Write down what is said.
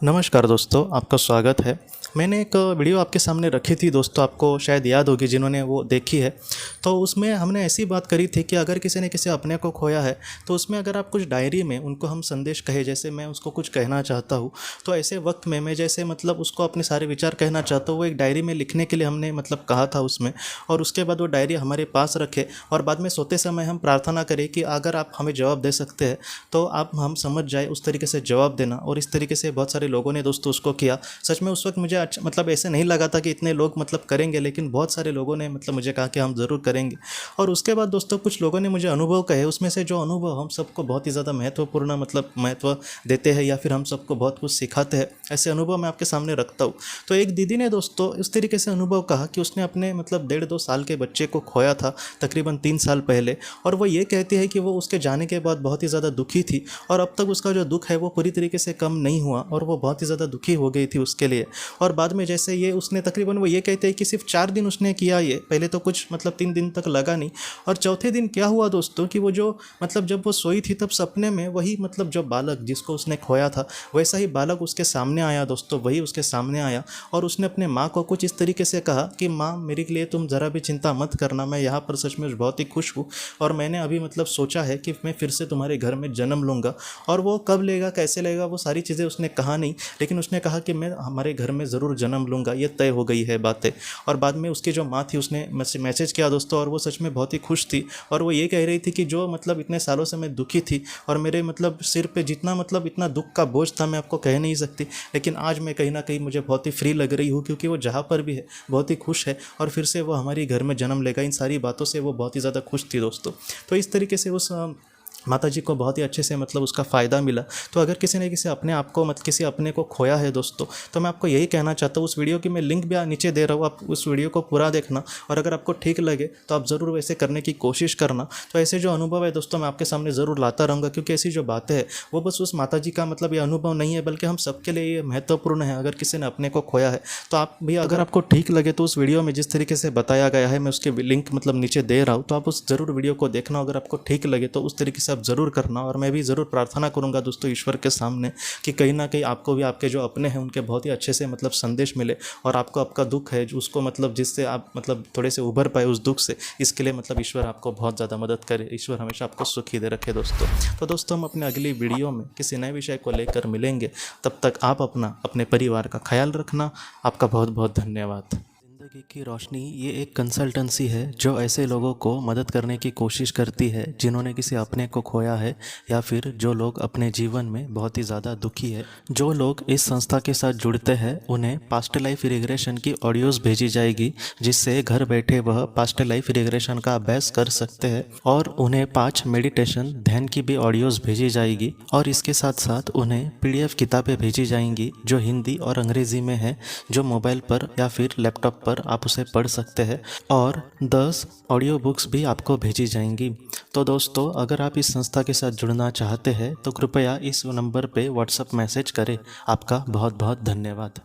नमस्कार दोस्तों, आपका स्वागत है। मैंने एक वीडियो आपके सामने रखी थी दोस्तों, आपको शायद याद होगी जिन्होंने वो देखी है। तो उसमें हमने ऐसी बात करी थी कि अगर किसी ने किसी अपने को खोया है तो उसमें अगर आप कुछ डायरी में उनको हम संदेश कहे, जैसे मैं उसको कुछ कहना चाहता हूँ, तो ऐसे वक्त में मैं जैसे उसको अपने सारे विचार कहना चाहता हूँ, वो एक डायरी में लिखने के लिए हमने कहा था उसमें। और उसके बाद वो डायरी हमारे पास रखे और बाद में सोते समय हम प्रार्थना करें कि अगर आप हमें जवाब दे सकते हैं तो आप हम समझ जाए उस तरीके से जवाब देना। और इस तरीके से बहुत सारे लोगों ने दोस्तों उसको किया। सच में उस वक्त मुझे अच्छा ऐसे नहीं लगा था कि इतने लोग करेंगे, लेकिन बहुत सारे लोगों ने मुझे कहा कि हम ज़रूर करेंगे। और उसके बाद दोस्तों कुछ लोगों ने मुझे अनुभव कहे, उसमें से जो अनुभव हम सबको बहुत ही ज़्यादा महत्वपूर्ण महत्व देते हैं या फिर हम सबको बहुत कुछ सिखाते हैं, ऐसे अनुभव मैं आपके सामने रखता हूँ। तो एक दीदी ने दोस्तों इस तरीके से अनुभव कहा कि उसने अपने 1.5-2 साल के बच्चे को खोया था तकरीबन 3 साल पहले। और वो ये कहती है कि वो उसके जाने के बाद बहुत ही ज़्यादा दुखी थी और अब तक उसका जो दुख है वो पूरी तरीके से कम नहीं हुआ और वो बहुत ही ज़्यादा दुखी हो गई थी उसके लिए। और बाद में जैसे ये उसने तकरीबन वो ये कहते हैं कि सिर्फ 4 दिन उसने किया ये, पहले तो कुछ 3 दिन तक लगा नहीं। और चौथे दिन क्या हुआ दोस्तों कि वो जो जब वो सोई थी तब सपने में वही जो बालक जिसको उसने खोया था वैसा ही बालक उसके सामने आया दोस्तों, वही उसके सामने आया। और उसने अपने माँ को कुछ इस तरीके से कहा कि माँ, मेरे लिए तुम ज़रा भी चिंता मत करना, मैं यहाँ पर सच में बहुत ही खुश हूँ और मैंने अभी सोचा है कि मैं फिर से तुम्हारे घर में जन्म लूँगा। और वो कब लेगा, कैसे लेगा, वो सारी चीज़ें उसने कहा नहीं, लेकिन उसने कहा कि मैं हमारे घर में ज़रूर जन्म लूँगा, ये तय हो गई है बातें। और बाद में उसकी जो माँ थी उसने मैसेज किया दोस्तों, और वो सच में बहुत ही खुश थी। और वो ये कह रही थी कि जो इतने सालों से मैं दुखी थी और मेरे सिर पे जितना इतना दुख का बोझ था मैं आपको कह नहीं सकती, लेकिन आज मैं कहीं ना कहीं मुझे बहुत ही फ्री लग रही हूँ, क्योंकि वो जहाँ पर भी है बहुत ही खुश है और फिर से वो हमारी घर में जन्म लेगा। इन सारी बातों से वो बहुत ही ज़्यादा खुश थी दोस्तों। तो इस तरीके से उस माता जी को बहुत ही अच्छे से उसका फ़ायदा मिला। तो अगर किसी ने किसी अपने आप को किसी अपने को खोया है दोस्तों, तो मैं आपको यही कहना चाहता हूँ, उस वीडियो की मैं लिंक भी नीचे दे रहा हूँ, आप उस वीडियो को पूरा देखना और अगर आपको ठीक लगे तो आप ज़रूर वैसे करने की कोशिश करना। तो ऐसे जो अनुभव है दोस्तों मैं आपके सामने ज़रूर लाता रहूँगा, क्योंकि ऐसी जो बातें हैं वो बस उस माता जी का ये अनुभव नहीं है, बल्कि हम सबके लिए ये महत्वपूर्ण है। अगर किसी ने अपने को खोया है तो आप भी, अगर आपको ठीक लगे तो उस वीडियो में जिस तरीके से बताया गया है मैं उसके लिंक नीचे दे रहा हूँ, तो आप उस ज़रूर वीडियो को देखना। अगर आपको ठीक लगे तो उस तरीके से आप ज़रूर करना। और मैं भी ज़रूर प्रार्थना करूंगा दोस्तों ईश्वर के सामने कि कहीं ना कहीं आपको भी आपके जो अपने हैं उनके बहुत ही अच्छे से संदेश मिले और आपको आपका दुख है उसको जिससे आप थोड़े से उभर पाए उस दुख से, इसके लिए ईश्वर आपको बहुत ज़्यादा मदद करे। ईश्वर हमेशा आपको सुखी दे रखे दोस्तों। तो दोस्तों हम अपने अगली वीडियो में किसी नए विषय को लेकर मिलेंगे, तब तक आप अपने परिवार का ख्याल रखना। आपका बहुत बहुत धन्यवाद। ज़िंदगी की रोशनी ये एक कंसल्टेंसी है जो ऐसे लोगों को मदद करने की कोशिश करती है जिन्होंने किसी अपने को खोया है या फिर जो लोग अपने जीवन में बहुत ही ज़्यादा दुखी है। जो लोग इस संस्था के साथ जुड़ते हैं उन्हें पास्ट लाइफ रिग्रेशन की ऑडियोज़ भेजी जाएगी, जिससे घर बैठे वह पास्ट लाइफ रिग्रेशन का अभ्यास कर सकते हैं। और उन्हें 5 मेडिटेशन ध्यान की भी ऑडियोज़ भेजी जाएगी और इसके साथ साथ उन्हें PDF किताबें भेजी जाएंगी जो हिंदी और अंग्रेज़ी में है, जो मोबाइल पर या फिर लैपटॉप पर आप उसे पढ़ सकते हैं। और 10 ऑडियो बुक्स भी आपको भेजी जाएंगी। तो दोस्तों अगर आप इस संस्था के साथ जुड़ना चाहते हैं तो कृपया इस नंबर पे व्हाट्सएप मैसेज करें। आपका बहुत बहुत धन्यवाद।